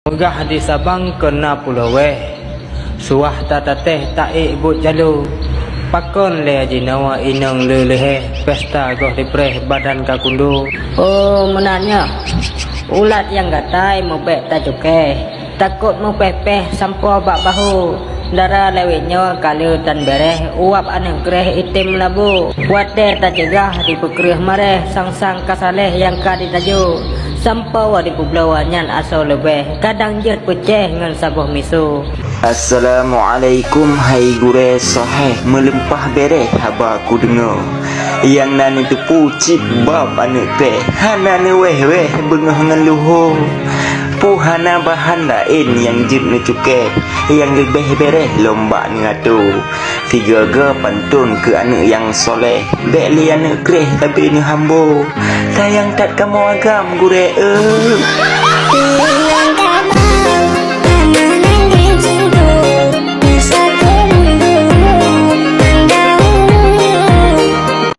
Megah di Sabang kena pulau weh. Suah tata teh tak ikut jalu. Pakon le jinawa inang lelehe. Pesta goh dipreh badan kakundu. Oh menanya ulat yang gatai mau bek tak cukai. Takut mau pepeh sampo bak bahu. Dara lewitnya kali tan bereh. Uap aneh gereh itim labu. Wate tak cegah di pekerih mareh. Sang-sang kasaleh yang kadi taju. Sampau di publawanyan asal lebih. Kadang jet peceh ngan sabuh misu. Assalamualaikum hai gure sahih melempah bereh haba aku dengar yang nani tu pucit bab anu pe hana ne weh bengah ngan luhur puhana bahan lain yang jit ne cuke yang lebih bereh lomba ngatu tiga ga pantun ke anak yang soleh bek li anak kreh tapi ni hambo sayang tak kamu agam gure